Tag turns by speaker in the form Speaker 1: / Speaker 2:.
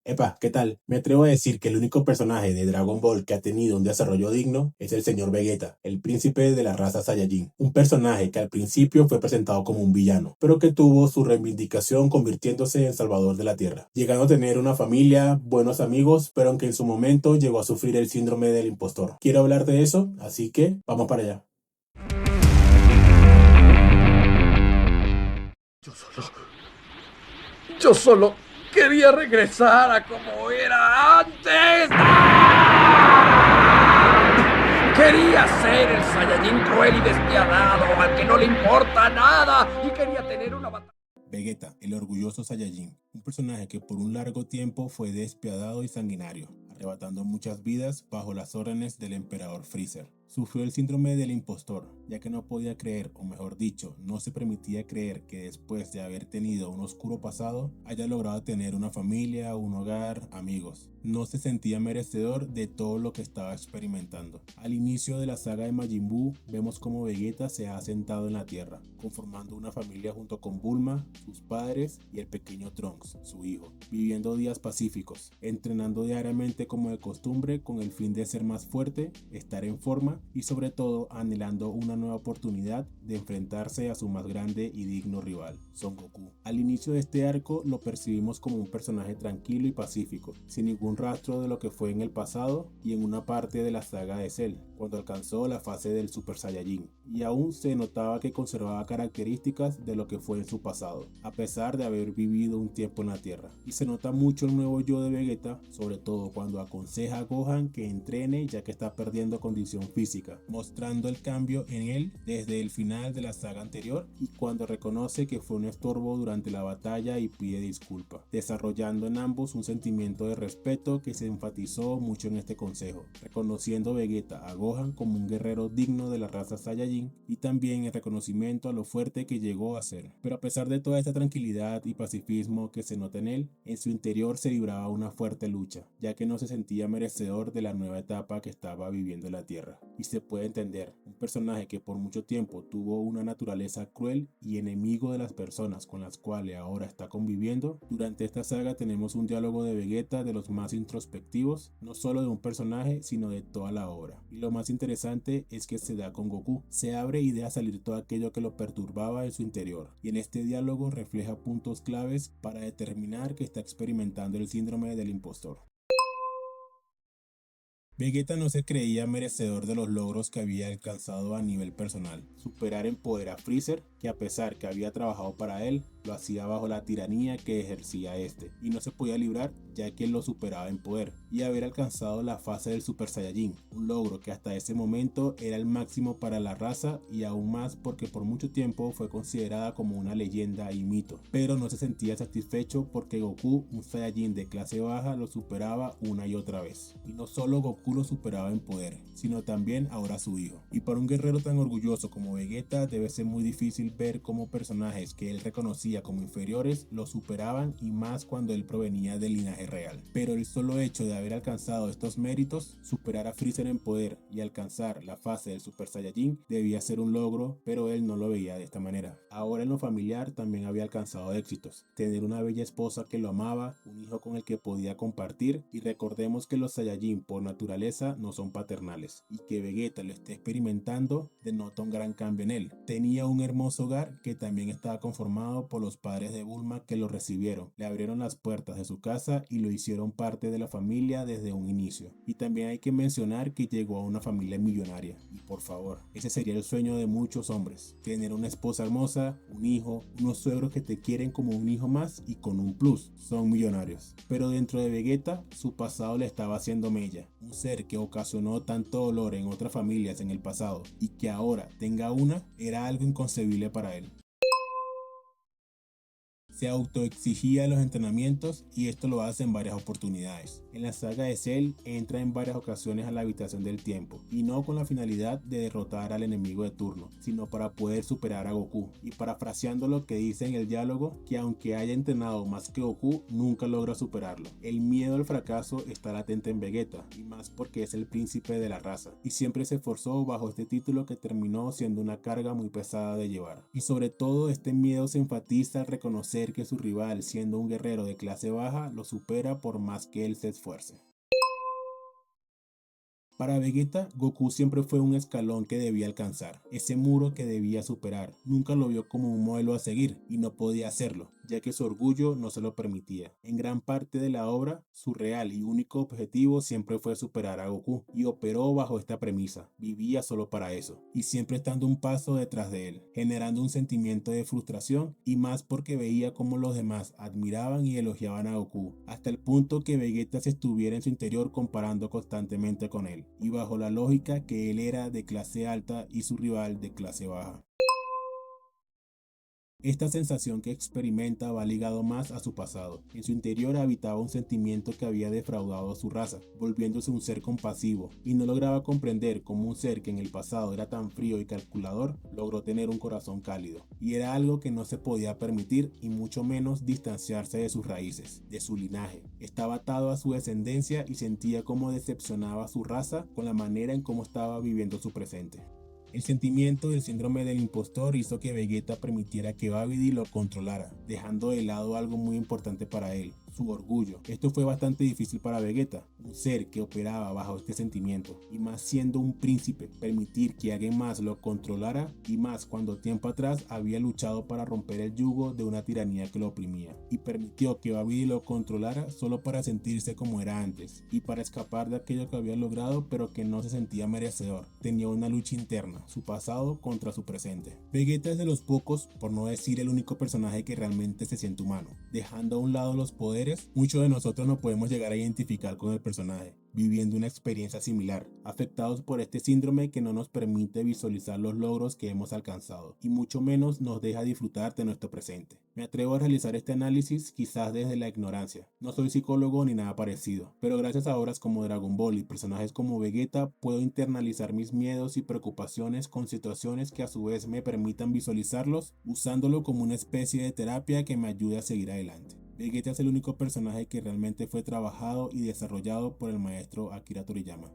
Speaker 1: Epa, ¿qué tal? Me atrevo a decir que el único personaje de Dragon Ball que ha tenido un desarrollo digno es el señor Vegeta, el príncipe de la raza Saiyajin. Un personaje que al principio fue presentado como un villano, pero que tuvo su reivindicación convirtiéndose en salvador de la Tierra, llegando a tener una familia, buenos amigos, pero aunque en su momento llegó a sufrir el síndrome del impostor. Quiero hablar de eso, así que vamos para allá.
Speaker 2: Yo solo, yo solo quería regresar a como era antes. Quería ser el Saiyajin cruel y despiadado, al que no le importa nada, y quería tener una batalla.
Speaker 1: Vegeta, el orgulloso Saiyajin, un personaje que por un largo tiempo fue despiadado y sanguinario, arrebatando muchas vidas bajo las órdenes del emperador Freezer. Sufrió el síndrome del impostor, ya que no podía creer, o mejor dicho, no se permitía creer que después de haber tenido un oscuro pasado, haya logrado tener una familia, un hogar, amigos. No se sentía merecedor de todo lo que estaba experimentando. Al inicio de la saga de Majin Buu, vemos cómo Vegeta se ha asentado en la Tierra, conformando una familia junto con Bulma, sus padres y el pequeño Trunks, su hijo, viviendo días pacíficos, entrenando diariamente como de costumbre con el fin de ser más fuerte, estar en forma y sobre todo anhelando una nueva oportunidad de enfrentarse a su más grande y digno rival, Son Goku. Al inicio de este arco lo percibimos como un personaje tranquilo y pacífico, sin ningún rastro de lo que fue en el pasado y en una parte de la saga de Cell, cuando alcanzó la fase del Super Saiyajin, y aún se notaba que conservaba características de lo que fue en su pasado, a pesar de haber vivido un tiempo en la Tierra. Y se nota mucho el nuevo yo de Vegeta, sobre todo cuando aconseja a Gohan que entrene ya que está perdiendo condición física, mostrando el cambio en él desde el final de la saga anterior y cuando reconoce que fue un estorbo durante la batalla y pide disculpas, desarrollando en ambos un sentimiento de respeto que se enfatizó mucho en este consejo, reconociendo Vegeta a Gohan como un guerrero digno de la raza Saiyajin y también el reconocimiento a lo fuerte que llegó a ser. Pero a pesar de toda esta tranquilidad y pacifismo que se nota en él, en su interior se libraba una fuerte lucha, ya que no se sentía merecedor de la nueva etapa que estaba viviendo en la Tierra. Y se puede entender, un personaje que por mucho tiempo tuvo una naturaleza cruel y enemigo de las personas con las cuales ahora está conviviendo. Durante esta saga tenemos un diálogo de Vegeta de los más introspectivos, no solo de un personaje, sino de toda la obra. Y lo más interesante es que se da con Goku, se abre y deja salir todo aquello que lo perturbaba en su interior, y en este diálogo refleja puntos claves para determinar que está experimentando el síndrome del impostor. Vegeta no se creía merecedor de los logros que había alcanzado a nivel personal. Superar en poder a Freezer, que a pesar que había trabajado para él, lo hacía bajo la tiranía que ejercía este, y no se podía librar ya que él lo superaba en poder, y haber alcanzado la fase del Super Saiyajin, un logro que hasta ese momento era el máximo para la raza y aún más porque por mucho tiempo fue considerada como una leyenda y mito, pero no se sentía satisfecho porque Goku, un Saiyajin de clase baja, lo superaba una y otra vez. Y no solo Goku lo superaba en poder, sino también ahora su hijo. Y para un guerrero tan orgulloso como Vegeta debe ser muy difícil ver cómo personajes que él reconocía como inferiores lo superaban, y más cuando él provenía del linaje real. Pero el solo hecho de haber alcanzado estos méritos, superar a Freezer en poder y alcanzar la fase del Super Saiyajin debía ser un logro, pero él no lo veía de esta manera. Ahora en lo familiar también había alcanzado éxitos, tener una bella esposa que lo amaba, un hijo con el que podía compartir, y recordemos que los Saiyajin por naturaleza no son paternales, y que Vegeta lo esté experimentando denota un gran cambio en él. Tenía un hermoso hogar que también estaba conformado por los padres de Bulma que lo recibieron, le abrieron las puertas de su casa y lo hicieron parte de la familia desde un inicio. Y también hay que mencionar que llegó a una familia millonaria, y por favor, ese sería el sueño de muchos hombres, tener una esposa hermosa, un hijo, unos suegros que te quieren como un hijo más y con un plus, son millonarios. Pero dentro de Vegeta, su pasado le estaba haciendo mella, un ser que ocasionó tanto dolor en otras familias en el pasado y que ahora tenga una, era algo inconcebible para él. Se autoexigía los entrenamientos y esto lo hace en varias oportunidades. En la saga de Cell entra en varias ocasiones a la habitación del tiempo, y no con la finalidad de derrotar al enemigo de turno, sino para poder superar a Goku. Y parafraseando lo que dice en el diálogo, que aunque haya entrenado más que Goku, nunca logra superarlo. El miedo al fracaso está latente en Vegeta, y más porque es el príncipe de la raza, y siempre se esforzó bajo este título que terminó siendo una carga muy pesada de llevar. Y sobre todo este miedo se enfatiza al reconocer ver que su rival, siendo un guerrero de clase baja, lo supera por más que él se esfuerce. Para Vegeta, Goku siempre fue un escalón que debía alcanzar, ese muro que debía superar. Nunca lo vio como un modelo a seguir y no podía hacerlo, ya que su orgullo no se lo permitía. En gran parte de la obra, su real y único objetivo siempre fue superar a Goku, y operó bajo esta premisa. Vivía solo para eso, y siempre estando un paso detrás de él, generando un sentimiento de frustración, y más porque veía cómo los demás admiraban y elogiaban a Goku, hasta el punto que Vegeta se estuviera en su interior comparando constantemente con él, y bajo la lógica que él era de clase alta y su rival de clase baja. Esta sensación que experimenta va ligado más a su pasado. En su interior habitaba un sentimiento que había defraudado a su raza, volviéndose un ser compasivo, y no lograba comprender cómo un ser que en el pasado era tan frío y calculador logró tener un corazón cálido. Y era algo que no se podía permitir y mucho menos distanciarse de sus raíces, de su linaje. Estaba atado a su descendencia y sentía cómo decepcionaba a su raza con la manera en cómo estaba viviendo su presente. El sentimiento del síndrome del impostor hizo que Vegeta permitiera que Babidi lo controlara, dejando de lado algo muy importante para él, su orgullo. Esto fue bastante difícil para Vegeta, un ser que operaba bajo este sentimiento, y más siendo un príncipe, permitir que alguien más lo controlara, y más cuando tiempo atrás había luchado para romper el yugo de una tiranía que lo oprimía, y permitió que Babidi lo controlara solo para sentirse como era antes, y para escapar de aquello que había logrado pero que no se sentía merecedor. Tenía una lucha interna, su pasado contra su presente. Vegeta es de los pocos, por no decir el único personaje que realmente se siente humano. Dejando a un lado los poderes, muchos de nosotros nos podemos llegar a identificar con el personaje, viviendo una experiencia similar, afectados por este síndrome que no nos permite visualizar los logros que hemos alcanzado, y mucho menos nos deja disfrutar de nuestro presente. Me atrevo a realizar este análisis quizás desde la ignorancia. No soy psicólogo ni nada parecido, pero gracias a obras como Dragon Ball y personajes como Vegeta puedo internalizar mis miedos y preocupaciones con situaciones que a su vez me permitan visualizarlos, usándolo como una especie de terapia que me ayude a seguir adelante. Vegeta es el único personaje que realmente fue trabajado y desarrollado por el maestro Akira Toriyama.